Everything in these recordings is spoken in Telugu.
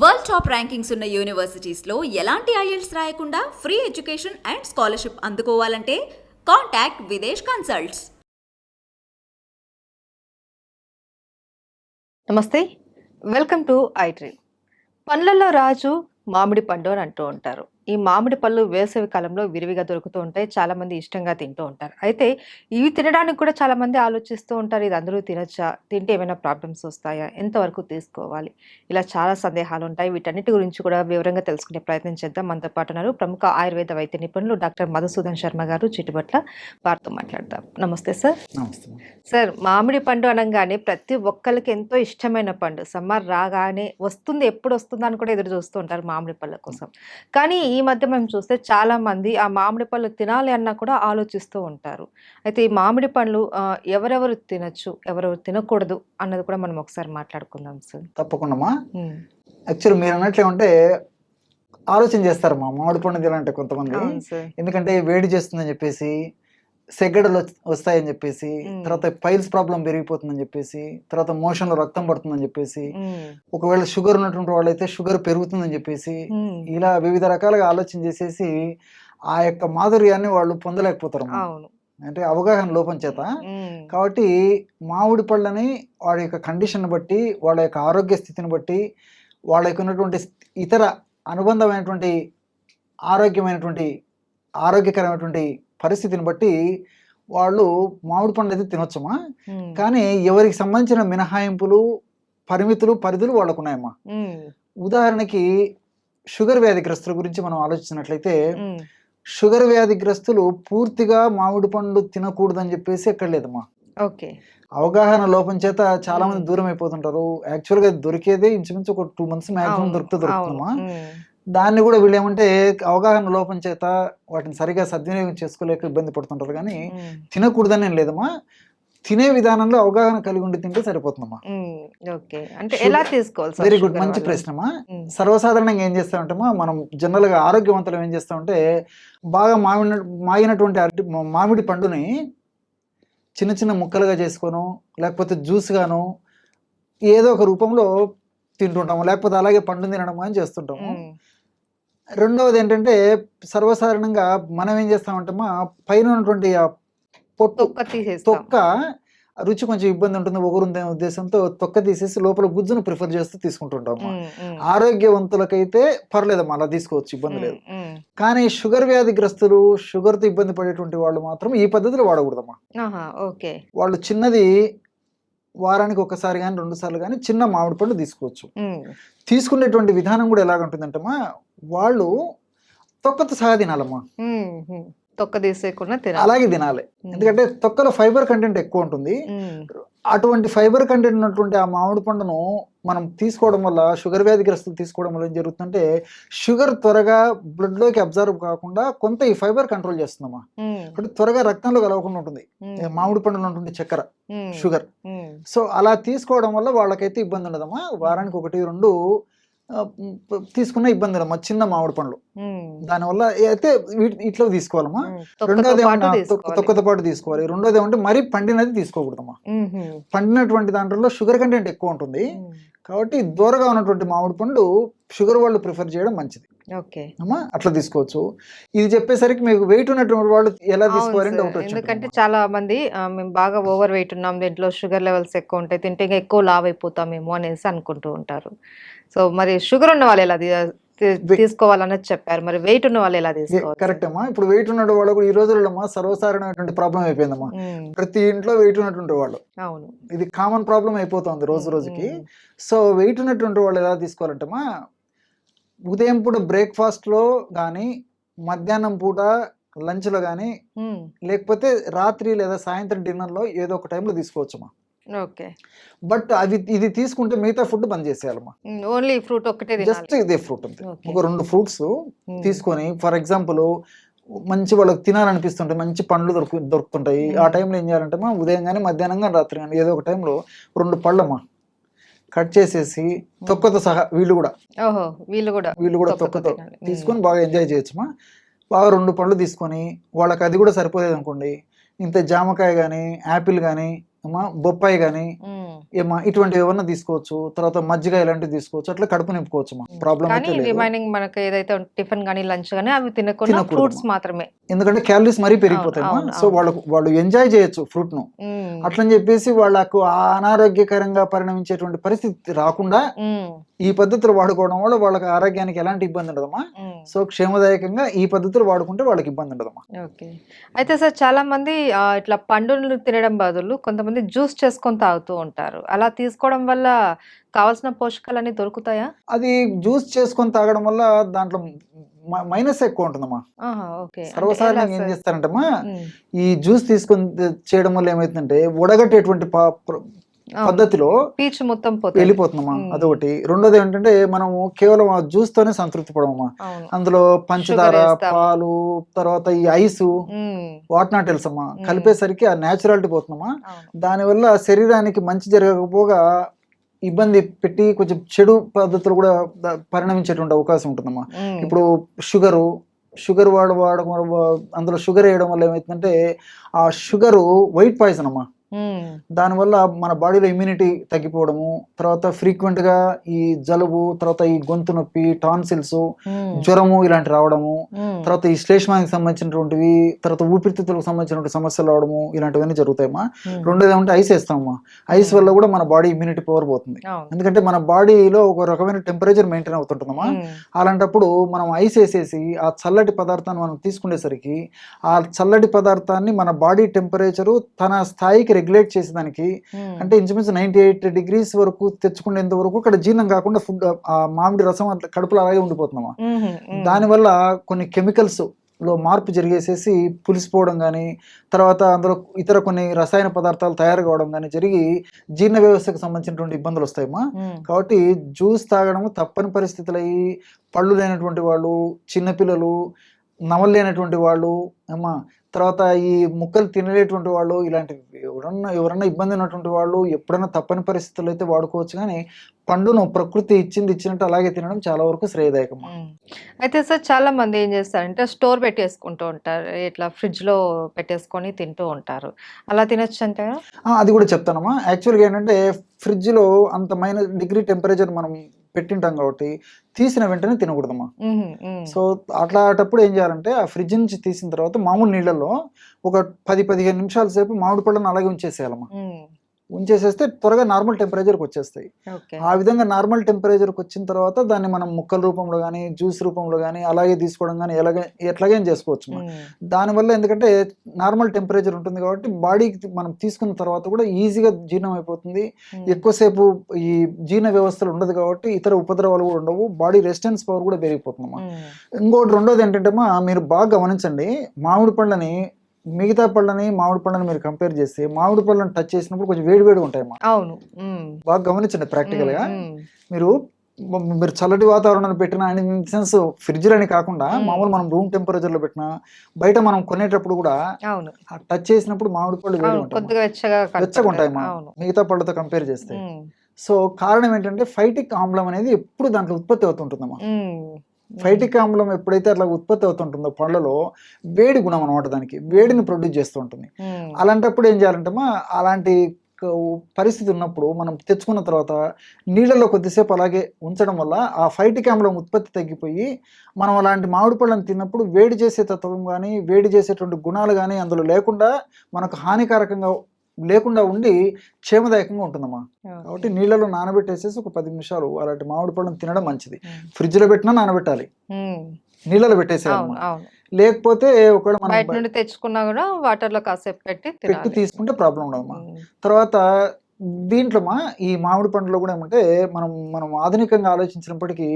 వరల్డ్ టాప్ ర్యాంకింగ్స్ ఉన్న యూనివర్సిటీస్లో ఎలాంటి ఐఎల్స్ రాయకుండా ఫ్రీ ఎడ్యుకేషన్ అండ్ స్కాలర్షిప్ అందుకోవాలంటే కాంటాక్ట్ విదేశ్ కన్సల్ట్స్. నమస్తే, వెల్కమ్ టు ఐడ్రీమ్. పండ్లలో రాజు మామిడి పండు అని అంటూ ఉంటారు. ఈ మామిడి పళ్ళు వేసవి కాలంలో విరివిగా దొరుకుతూ ఉంటాయి. చాలా మంది ఇష్టంగా తింటూ ఉంటారు. అయితే ఇవి తినడానికి కూడా చాలా మంది ఆలోచిస్తూ ఉంటారు, ఇది అందరూ తినొచ్చా, తింటే ఏమైనా ప్రాబ్లమ్స్ వస్తాయా, ఎంతవరకు తీసుకోవాలి, ఇలా చాలా సందేహాలు ఉంటాయి. వీటన్నిటి గురించి కూడా వివరంగా తెలుసుకునే ప్రయత్నం చేద్దాం. మనతో పాటు ఉన్నారు ప్రముఖ ఆయుర్వేద వైద్య నిపుణులు డాక్టర్ మధుసూదన్ శర్మ గారు చిట్టుబట్ల. వారితో మాట్లాడదాం. నమస్తే సార్. నమస్తే. సార్, మామిడి పండు అనగానే ప్రతి ఒక్కరికి ఎంతో ఇష్టమైన పండు. సమ్మర్ రాగానే వస్తుంది, ఎప్పుడు వస్తుందా అని కూడా ఎదురు చూస్తూ ఉంటారు మామిడి పళ్ళ కోసం. కానీ ఈ మధ్య మేము చూస్తే చాలా మంది ఆ మామిడి పళ్ళు తినాలి అన్నా కూడా ఆలోచిస్తూ ఉంటారు. అయితే ఈ మామిడి పండ్లు ఎవరెవరు తినచ్చు, ఎవరెవరు తినకూడదు అన్నది కూడా మనం ఒకసారి మాట్లాడుకుందాం సార్. తప్పకుండా. యాక్చువల్ మీరు అన్నట్లే ఉంటే ఆలోచన చేస్తారు మామిడి పండు తినాలంటే కొంతమంది. ఎందుకంటే వేడి చేస్తుందని చెప్పేసి, సెగ్గడలు వస్తాయని చెప్పేసి, తర్వాత పైల్స్ ప్రాబ్లం పెరిగిపోతుందని చెప్పేసి, తర్వాత మోషన్ లో రక్తం పడుతుందని చెప్పేసి, ఒకవేళ షుగర్ ఉన్నటువంటి వాళ్ళైతే షుగర్ పెరుగుతుందని చెప్పేసి, ఇలా వివిధ రకాలుగా ఆలోచన చేసేసి ఆ యొక్క మాధుర్యాన్ని వాళ్ళు పొందలేకపోతారు. అంటే అవగాహన లోపం చేత. కాబట్టి మామిడి పళ్ళని వాడి యొక్క కండిషన్ బట్టి, వాళ్ళ యొక్క ఆరోగ్య స్థితిని బట్టి, వాళ్ళ యొక్క ఉన్నటువంటి ఇతర అనుబంధమైనటువంటి ఆరోగ్యకరమైనటువంటి పరిస్థితిని బట్టి వాళ్ళు మామిడి పండు అయితే తినొచ్చమ్మా. కానీ ఎవరికి సంబంధించిన మినహాయింపులు, పరిధులు వాళ్ళకు ఉన్నాయమ్మా. ఉదాహరణకి షుగర్ వ్యాధిగ్రస్తుల గురించి మనం ఆలోచించినట్లయితే, షుగర్ వ్యాధిగ్రస్తులు పూర్తిగా మామిడి పండు తినకూడదని చెప్పేసి ఎక్కడ లేదమ్మా. అవగాహన లోపం చేత చాలా మంది దూరం అయిపోతుంటారు. యాక్చువల్ గా దొరికేదే ఇంచుమించు ఒక 2 months మాక్సిమం దొరుకుతుందమ్మా. దాన్ని కూడా వీళ్ళు ఏమంటే అవగాహన లోపం చేత వాటిని సరిగా సద్వినియోగం చేసుకోలేక ఇబ్బంది పడుతుంటారు. కానీ తినకూడదని ఏం లేదమ్మా. తినే విధానంలో అవగాహన కలిగి ఉండి తింటే సరిపోతుందమ్మా. వెరీ గుడ్, మంచి ప్రశ్నమా. సర్వసాధారణంగా ఏం చేస్తామంటేమా, మనం జనరల్ గా ఆరోగ్యవంతులు ఏం చేస్తామంటే, బాగా మాగినటువంటి మామిడి పండుని చిన్న చిన్న ముక్కలుగా చేసుకోను, లేకపోతే జ్యూస్ గాను ఏదో ఒక రూపంలో తింటుంటాము, లేకపోతే అలాగే పండు తినడం అని చేస్తుంటాము. రెండవది ఏంటంటే, సర్వసాధారణంగా మనం ఏం చేస్తామంటే పైన ఉన్నటువంటి ఆ తొక్క రుచి కొంచెం ఇబ్బంది ఉంటుంది, ఒగరుందనే ఉద్దేశంతో తొక్క తీసేసి లోపల గుజ్జును ప్రిఫర్ చేస్తూ తీసుకుంటుంటాము. ఆరోగ్యవంతులకైతే పర్లేదమ్మా, అలా తీసుకోవచ్చు, ఇబ్బంది లేదు. కానీ షుగర్ వ్యాధిగ్రస్తులు, షుగర్ తో ఇబ్బంది పడేటువంటి వాళ్ళు మాత్రం ఈ పద్ధతిలో వాడకూడదమ్మా. వాళ్ళు చిన్నది వారానికి ఒకసారి కానీ 2 సార్లు కానీ చిన్న మామిడి పండు తీసుకోవచ్చు. తీసుకునేటువంటి విధానం కూడా ఎలాగుంటుందంటమ్మా, వాళ్ళు తొక్కతో సహా తినాలమ్మా. తొక్క తీసేయకుండా అలాగే తినాలి. ఎందుకంటే తొక్కలో ఫైబర్ కంటెంట్ ఎక్కువ ఉంటుంది. అటువంటి ఫైబర్ కంటెంట్ ఉన్నటువంటి ఆ మామిడి పండును మనం తీసుకోవడం వల్ల, షుగర్ వ్యాధిగ్రస్తులు తీసుకోవడం వల్ల ఏం జరుగుతుందంటే, షుగర్ త్వరగా బ్లడ్ లోకి అబ్జర్వ్ కాకుండా కొంత ఈ ఫైబర్ కంట్రోల్ చేస్తుందమ్మా. అంటే త్వరగా రక్తంలో కలవకుండా ఉంటుంది మామిడి పండులో ఉంటుంది చక్కెర, షుగర్. సో అలా తీసుకోవడం వల్ల వాళ్ళకైతే ఇబ్బంది ఉండదమ్మా. వారానికి 1-2 తీసుకున్న ఇబ్బంది ఉండదమ్మా చిన్న మామిడి పండ్లు. దానివల్ల అయితే ఇట్లా తీసుకోవాలమ్మా. రెండోది తొక్కతో పాటు తీసుకోవాలి. రెండోది ఏమంటే మరీ పండినది తీసుకోకూడదమ్మా. పండినటువంటి దాంట్లో షుగర్ కంటెంట్ ఎక్కువ ఉంటుంది. కాబట్టి దూరగా ఉన్నటువంటి మామిడి పండు షుగర్ వాళ్ళు ప్రిఫర్ చేయడం మంచిది అమ్మా. అట్లా తీసుకోవచ్చు. ఇది చెప్పేసరికి మీకు వెయిట్ ఉన్నటువంటి వాళ్ళు ఎలా తీసుకోవాలని డౌట్ వచ్చింది. ఎందుకంటే చాలా మంది మేము బాగా ఓవర్ వెయిట్ ఉన్నాం, దీంట్లో షుగర్ లెవెల్స్ ఎక్కువ ఉంటాయి, తింటే ఎక్కువ లావ్ అయిపోతామేమో అనేసి అనుకుంటూ ఉంటారు. సో మరి షుగర్ ఉన్న వాళ్ళు ఎలా తీసుకోవాలన్నది చెప్పారు, మరి వెయిట్ ఉన్న వాళ్ళు ఎలా తీసుకోవాలి? కరెక్ట్ అమ్మా. ఇప్పుడు వెయిట్ ఉన్న వాళ్ళు కూడా ఈ రోజుల్లో సర్వసాధారణమైనటువంటి ప్రాబ్లం అయిపోయిందమ్మా. ప్రతి ఇంట్లో వెయిట్ ఉన్నటువంటి వాళ్ళు, ఇది కామన్ ప్రాబ్లం అయిపోతుంది రోజు రోజుకి. సో వెయిట్ ఉన్నటువంటి వాళ్ళు ఎలా తీసుకోవాలంటమ్మా, ఉదయం పూట బ్రేక్ఫాస్ట్ లో కానీ, మధ్యాహ్నం పూట లంచ్ లో కానీ, లేకపోతే రాత్రి లేదా సాయంత్రం డిన్నర్ లో ఏదో ఒక టైంలో తీసుకోవచ్చమ్మా. బట్ ఇది తీసుకుంటే మిగతా ఫుడ్ బంద్ చేసేయాలమ్మా. ఓన్లీ ఫ్రూట్ ఒకటే, జస్ట్ ఇదే ఫ్రూట్ అంతే. ఒక 2 ఫ్రూట్స్ తీసుకొని, ఫర్ ఎగ్జాంపుల్ మంచి వాళ్ళకి తినాలనిపిస్తుంటాయి, మంచి పండ్లు దొరుకుతుంటాయి. ఆ టైంలో ఏం చేయాలంటే ఉదయం కానీ, మధ్యాహ్నం కానీ, రాత్రి కానీ ఏదో ఒక టైంలో 2 పళ్ళమ్మా కట్ చేసేసి తొక్కతో సహా వీళ్ళు కూడా తొక్కతో తీసుకొని బాగా ఎంజాయ్ చేయొచ్చమ్మా. బాగా 2 పళ్ళు తీసుకొని, వాళ్ళకి అది కూడా సరిపోయేది అనుకోండి, ఇంత జామకాయ కానీ, యాపిల్ కానీ, బొప్పాయి కానీ, ఏమా ఇటువంటివి ఏమన్నా తీసుకోవచ్చు, తర్వాత మజ్జిగ ఇలాంటివి తీసుకోవచ్చు, అట్లా కడుపు నింపుకోవచ్చు మా ప్రాబ్లం కానీ అయితే లేదు. రిమైనింగ్ మనకి ఏదైతే టిఫిన్ గానీ లంచ్ గానీ అవి తినకుండా తినకూడదు. ఫ్రూట్స్ మాత్రమే. ఎందుకంటే క్యాలరీస్ మరీ పెరిగిపోతాయమ్మా. అవును, సో అవును. వాళ్ళు ఎంజాయ్ చేయొచ్చు ఫ్రూట్ ను. ఉమ్, అట్లని చెప్పేసి వాళ్ళకు ఆ అనారోగ్యకరంగా పరిణమించేటువంటి పరిస్థితి రాకుండా ఉమ్, ఈ పద్ధతులు వాడుకోవడం వల్ల వాళ్ళకి ఆరోగ్యానికి ఎలాంటి ఇబ్బంది ఉండదమ్మా. ఉమ్. సో క్షేమదాయకంగా ఈ పద్ధతులు వాడుకుంటే వాళ్ళకి ఇబ్బంది ఉండదమ్మా. ఓకే. అయితే సార్ చాలా మంది ఇట్లా పండును తినడం బదులు కొంతమంది జ్యూస్ చేసుకొని తాగుతూ ఉంటారు. అలా తీసుకోవడం వల్ల కావాల్సిన పోషకాలన్నీ దొరుకుతాయా? అది జ్యూస్ చేసుకొని తాగడం వల్ల దాంట్లో మైనస్ ఎక్కువ ఉంటుందమ్మా. ఆహా! ఓకే. అంటే ఎలా సర్వసాధారణంగా ఏం సార్? చేస్తారంటమ్మా, హ్మ్. ఈ జ్యూస్ తీసుకొని చేయడం వల్ల ఏమైతుందంటే ఉడగట్టేటువంటి అవును. పద్ధతిలో పీచు మొత్తం పోతది. వెళ్ళిపోతుందమ్మా. హ్మ్. అదొకటి. రెండోది ఏంటంటే మనము కేవలం ఆ జ్యూస్ తోనే సంతృప్తి పడమమ్మా. అవును. అందులో పంచదార, షుగర్ ఏస్తాము. పాలు, తర్వాత ఈ ఐసు, హ్మ్. వాట్ నాట్ ఎల్స్ అమ్మా హ్మ్. కలిపేసరికి ఆ న్యాచురాలిటీ పోతుందమ్మా. అవును. దానివల్ల శరీరానికి మంచి జరగకపోగా ఇబ్బంది పెట్టి కొంచెం చెడు పద్ధతులు కూడా పరిణమించేటువంటి అవకాశం ఉంటుందమ్మా. హ్మ్. ఇప్పుడు షుగర్ వాడడం అందులో షుగర్ వేయడం వల్ల ఏమవుతుందంటే ఆ షుగరు వైట్ పాయిజన్ అమ్మా. హ్మ్. దానివల్ల మన బాడీలో ఇమ్యూనిటీ తగ్గిపోవడము, తర్వాత ఫ్రీక్వెంట్గా ఈ జలుబు, తర్వాత ఈ గొంతు నొప్పి, టాన్సిల్స్, హ్మ్. జ్వరము ఇలాంటి రావడము, హ్మ్. తర్వాత ఈ శ్లేష్మానికి సంబంధించినటువంటివి, తర్వాత ఊపిరితిత్తులకు సంబంధించినటువంటి సమస్యలు రావడము ఇలాంటివన్నీ జరుగుతాయమ్మా. హ్మ్. రెండోది ఏమంటే ఐస్ వేస్తామమ్మా. ఐస్ వల్ల కూడా మన బాడీ ఇమ్యూనిటీ పవర్ పోతుంది. అవును. ఎందుకంటే మన బాడీలో ఒక రకమైన టెంపరేచర్ మెయింటైన్ అవుతుంటుందమ్మా. హ్మ్. అలాంటప్పుడు మనం ఐస్ వేసేసి ఆ చల్లటి పదార్థాన్ని మనం తీసుకునేసరికి ఆ చల్లటి పదార్థాన్ని మన బాడీ టెంపరేచరు తన స్థాయికి రెగ్యులేట్ చేసేదానికి, హ్మ్. అంటే ఇంచుమించు 98 degrees వరకు తెచ్చుకునేంత వరకు ఇక్కడ జీర్ణం కాకుండా ఫుడ్ ఆ మామిడి రసం అట్లా కడుపులో అలాగే ఉండిపోతున్నామా. హుహు. హ్మ్. దానివల్ల కొన్ని కెమికల్స్ లో మార్పు జరిగేసేసి పులిసిపోవడం కానీ, తర్వాత అందులో ఇతర కొన్ని రసాయన పదార్థాలు తయారు కావడం కానీ జరిగి జీర్ణ వ్యవస్థకు సంబంధించినటువంటి ఇబ్బందులు వస్తాయమ్మా. హ్మ్. కాబట్టి జ్యూస్ తాగడం తప్పని పరిస్థితులు అయ్యి పళ్ళు లేనటువంటి వాళ్ళు, చిన్నపిల్లలు, నమలలేనటువంటి వాళ్ళు అమ్మా, తర్వాత ఈ ముక్కలు తినలేటువంటి వాళ్ళు, ఇలాంటివి ఎవరన్నా ఇబ్బంది ఉన్నటువంటి వాళ్ళు ఎప్పుడైనా తప్పని పరిస్థితుల్లో అయితే వాడుకోవచ్చు. కానీ పండును ప్రకృతి ఇచ్చినట్టు అలాగే తినడం చాలా వరకు శ్రేయదాయకమ్మా. హ్మ్. అయితే సార్ చాలా మంది ఏం చేస్తారంటే స్టోర్ పెట్టేసుకుంటూ ఉంటారు. ఇట్లా ఫ్రిడ్జ్‌లో పెట్టేసుకొని తింటూ ఉంటారు. అలా తినొచ్చంటారా? అది కూడా చెప్తానమ్మా. యాక్చువల్గా ఏంటంటే ఫ్రిడ్జ్లో అంత -డిగ్రీ టెంపరేచర్ మనం పెట్టింటాం కాబట్టి తీసిన వెంటనే తినకూడదమ్మా. హుహు. హ్మ్. సో అట్లాంటప్పుడు ఏం చేయాలంటే ఆ ఫ్రిడ్జ్ నుంచి తీసిన తర్వాత మామూలు నీళ్ళల్లో ఒక 10-15 నిమిషాల సేపు మామిడి పళ్ళను అలాగే ఉంచేసేయాలమ్మా. హ్మ్. ఉంచేసేస్తే త్వరగా నార్మల్ టెంపరేచర్కి వచ్చేస్తాయి. ఓకే. ఆ విధంగా నార్మల్ టెంపరేచర్కి వచ్చిన తర్వాత దాన్ని మనం ముక్కల రూపంలో కానీ, జ్యూస్ రూపంలో కానీ అలాగే తీసుకోవడం కానీ ఎట్లాగైనా చేసుకోవచ్చు. హ్మ్. దానివల్ల ఎందుకంటే నార్మల్ టెంపరేచర్ ఉంటుంది కాబట్టి బాడీకి మనం తీసుకున్న తర్వాత కూడా ఈజీగా జీర్ణం అయిపోతుంది. హ్మ్. ఎక్కువసేపు ఈ జీర్ణ వ్యవస్థలు ఉండదు కాబట్టి ఇతర ఉపద్రవాలు కూడా ఉండవు. బాడీ రెసిస్టెన్స్ పవర్ కూడా పెరిగిపోతుందమ్మా. హ్మ్. ఇంకోటి రెండోది ఏంటంటే మీరు బాగా గమనించండి, మామిడి పళ్ళని మిగతా పళ్ళని మామిడి పళ్ళని మీరు కంపేర్ చేస్తే మామిడి పళ్ళని టచ్ చేసినప్పుడు కొంచెం వేడివేడిగా ఉంటాయమ్మా. అవును. హ్మ్. బాగా గమనించండి హ్మ్. ప్రాక్టికల్గా. హ్మ్. మీరు చల్లటి వాతావరణంలో పెట్టిన ఇన్ సెన్స్ ఫ్రిడ్జ్ అని కాకుండా హ్మ్. మామూలు మనం రూమ్ టెంపరేచర్లో పెట్టినా, బయట మనం కొనేటప్పుడు కూడా అవును. టచ్ చేసినప్పుడు మామిడి పళ్ళు వేడి అవును. ఉంటాయి, కొద్దిగా వెచ్చగా వెచ్చగా ఉంటాయి కనపడతది. మా అవును. మిగతా పళ్ళతో కంపేర్ చేస్తే. హ్మ్. సో కారణం ఏంటంటే ఫైటిక్ ఆమ్లం అనేది ఎప్పుడు దాంట్లో ఉత్పత్తి అవుతుంటుందమ్మా. హ్మ్. హ్మ్. ఫైటిక్ ఆమ్లం ఎప్పుడైతే అట్లా ఉత్పత్తి అవుతుంటుందో పళ్ళలో వేడి గుణం అనమాట, దానికి వేడిని ప్రొడ్యూస్ చేస్తూ ఉంటుంది. హ్మ్. అలాంటప్పుడు ఏం చేయాలంటమ్మా, అలాంటి క- పరిస్థితి ఉన్నప్పుడు మనం తెచ్చుకున్న తర్వాత నీళ్ళలో కొద్దిసేపు అలాగే ఉంచడం వల్ల ఆ ఫైటిక్ ఆమ్లం ఉత్పత్తి తగ్గిపోయి మనం అలాంటి మామిడి పళ్ళని తిన్నప్పుడు వేడి చేసే తత్వం కానీ, వేడి చేసేటువంటి గుణాలు కానీ అందులో లేకుండా మనకు హానికారకంగా లేకుండా ఉండి క్షేమదాయకంగా ఉంటుందమ్మా. కాబట్టి ఓకే. నీళ్ళలో నానబెట్టేసేసి ఒక 10 నిమిషాలు అలాంటి మామిడి పళ్ళని తినడం మంచిది. హ్మ్. ఫ్రిడ్జ్లో పెట్టినా నానబెట్టాలి, హ్మ్. నీళ్ళలో అవును. పెట్టేసేయాలమ్మా. అవును. లేకపోతే ఒకవేళ మనం బయట నుండి తెచ్చుకున్నా గూడా వాటర్‌లో కాసేపు పెట్టి పెట్టి తినాలి. తీసుకుంటే ప్రాబ్లం ఉండదమ్మా. హ్మ్. తర్వాత దీంట్లో ఈ మామిడి పండులో కూడా ఏమంటే మనం మనం ఆధునికంగా ఆలోచించినప్పటికీ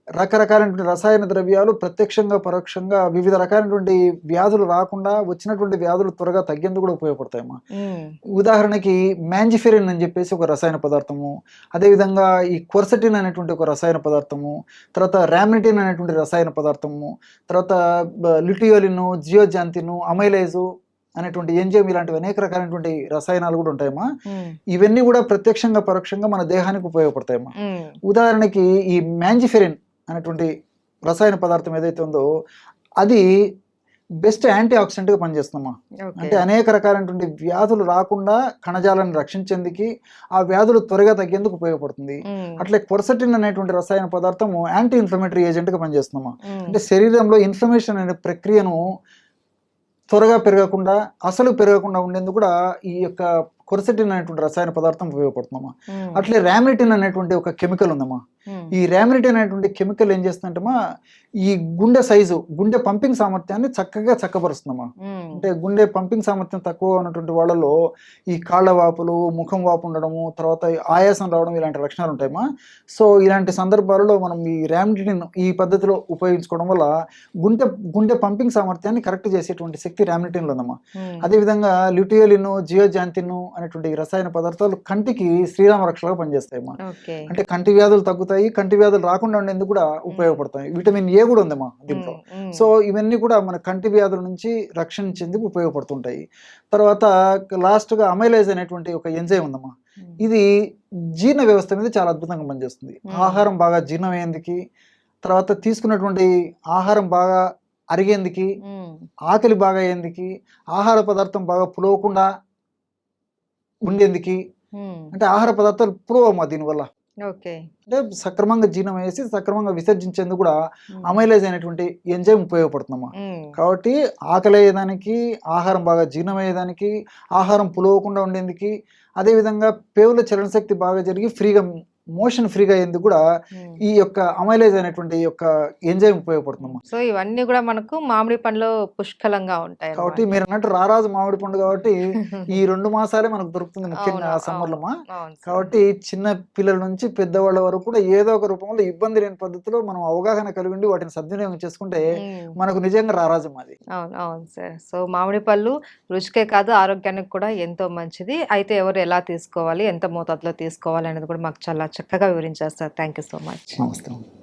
రకరకాలైనటువంటి రసాయన ద్రవ్యాలు ప్రత్యక్షంగా పరోక్షంగా వివిధ రకాలైనటువంటి వ్యాధులు రాకుండా వచ్చినటువంటి వ్యాధులు త్వరగా తగ్గేందుకు కూడా ఉపయోగపడతాయమ్మా. హ్మ్. ఉదాహరణకి మ్యాంజిఫెరిన్ అని చెప్పేసి ఒక రసాయన పదార్థము, అదేవిధంగా ఈ క్వర్సటిన్ అనేటువంటి ఒక రసాయన పదార్థము, తర్వాత రామినిటిన్ అనేటువంటి రసాయన పదార్థము, తర్వాత లిటియోలిన్, జియోజాంతిన్, అమైలైజు అనేటువంటి ఎంజైమ్ ఇలాంటివి అనేక రకాలైనటువంటి రసాయనాలు కూడా ఉంటాయమ్మా. హ్మ్. ఇవన్నీ కూడా ప్రత్యక్షంగా పరోక్షంగా మన దేహానికి ఉపయోగపడతాయమ్మా. హ్మ్. ఉదాహరణకి ఈ మ్యాంజిఫెరిన్ అనేటువంటి రసాయన పదార్థం ఏదైతే ఉందో అది బెస్ట్ యాంటీ ఆక్సిడెంట్ గా పనిచేస్తుందమ్మా. ఓకే. అంటే అనేక రకాలైనటువంటి వ్యాధులు రాకుండా కణజాలాన్ని రక్షించేందుకు, ఆ వ్యాధులు త్వరగా తగ్గేందుకు ఉపయోగపడుతుంది. అట్లే క్వర్సెటిన్ అనేటువంటి రసాయన పదార్థము యాంటీ ఇన్ఫ్లమేటరీ ఏజెంట్ గా పనిచేస్తుందమ్మా. అంటే శరీరంలో ఇన్ఫ్లమేషన్ అనే ప్రక్రియను త్వరగా పెరగకుండా, అసలు పెరగకుండా ఉండేందుకు కూడా ఈ యొక్క క్వర్సెటిన్ అనేటువంటి రసాయన పదార్థం ఉపయోగపడుతుందమ్మా. అట్లే రామినిటిన్ అనేటువంటి ఒక కెమికల్ ఉందమ్మా. ఈ రామినిటిన్ అనేటువంటి కెమికల్ ఏం చేస్తుందంటేమా, ఈ గుండె సైజు, గుండె పంపింగ్ సామర్థ్యాన్ని చక్కగా చక్కబరుస్తుందమ్మా. అంటే గుండె పంపింగ్ సామర్థ్యం తక్కువ ఉన్నటువంటి వాళ్ళలో ఈ కాళ్ళ వాపులు, ముఖం వాపు ఉండడము, తర్వాత ఆయాసం రావడం ఇలాంటి లక్షణాలు ఉంటాయమ్మా. సో ఇలాంటి సందర్భాలలో మనం ఈ రామినిటిన్ ఈ పద్ధతిలో ఉపయోగించుకోవడం వల్ల గుండె పంపింగ్ సామర్థ్యాన్ని కరెక్ట్ చేసేటువంటి శక్తి రామినిటిన్లో ఉందమ్మా. అదేవిధంగా ల్యూటియోలిన్, జియోజాంతిన్ అనేటువంటి రసాయన పదార్థాలు కంటికి శ్రీరామ రక్షలుగా పనిచేస్తాయమ్మా. అంటే కంటి వ్యాధులు తగ్గుతాయి, కంటి వ్యాధులు రాకుండా ఉండేందుకు కూడా ఉపయోగపడతాయి. విటమిన్ ఏ కూడా ఉందమ్మా దీంట్లో. సో ఇవన్నీ కూడా మన కంటి వ్యాధుల నుంచి రక్షించేందుకు ఉపయోగపడుతుంటాయి. తర్వాత లాస్ట్ గా అమైలేజ్ అనేటువంటి ఒక ఎంజైమ్ ఉందమ్మా. ఇది జీర్ణ వ్యవస్థ మీద చాలా అద్భుతంగా పనిచేస్తుంది. ఆహారం బాగా జీర్ణమయ్యేందుకు, తర్వాత తీసుకున్నటువంటి ఆహారం బాగా అరిగేందుకు, ఆకలి బాగా అయ్యేందుకు, ఆహార పదార్థం బాగా పులవకుండా ఉండేందుకు, అంటే ఆహార పదార్థాలు పులవమ్మా దీనివల్ల. ఓకే. అంటే సక్రమంగా జీర్ణం వేసి సక్రమంగా విసర్జించేందుకు కూడా అమైలేజ్ అనేటువంటి ఎంజైమ్ ఉపయోగపడుతుందమ్మా. కాబట్టి ఆకలి అయ్యేదానికి, ఆహారం బాగా జీర్ణమయ్యేదానికి, ఆహారం పులవకుండా ఉండేందుకు, అదేవిధంగా పేగుల చలనశక్తి బాగా జరిగి ఫ్రీగా మోషన్ ఫ్రీగా అయ్యేందుకు కూడా ఈ యొక్క అమైలేజ్ అనేటువంటి యొక్క ఎంజైమ్ ఉపయోగపడుతుందమ్మా. సో ఇవన్నీ కూడా మనకు మామిడి పండ్లో పుష్కలంగా ఉంటాయి కాబట్టి మీరు అన్నట్టు రారాజు మామిడి పండు కాబట్టి ఈ 2 మాసాలే మనకు దొరుకుతుంది ముఖ్యంగా అవును, సమ్మర్లో. అవును సార్. కాబట్టి చిన్న పిల్లల నుంచి పెద్దవాళ్ళ వరకు కూడా ఏదో ఒక రూపంలో ఇబ్బంది లేని పద్ధతిలో మనం అవగాహన కలిగి ఉండి వాటిని సద్వినియోగం చేసుకుంటే మనకు నిజంగా రారాజు మాది. అవును, అవును సార్. సో మామిడి పళ్ళు రుచికే కాదు ఆరోగ్యానికి కూడా ఎంతో మంచిది. అయితే ఎవరు ఎలా తీసుకోవాలి, ఎంత మోతాదులో తీసుకోవాలి అనేది కూడా మాకు చాలా చక్కగా వివరించారు sir. Thank you so much. నమస్తే.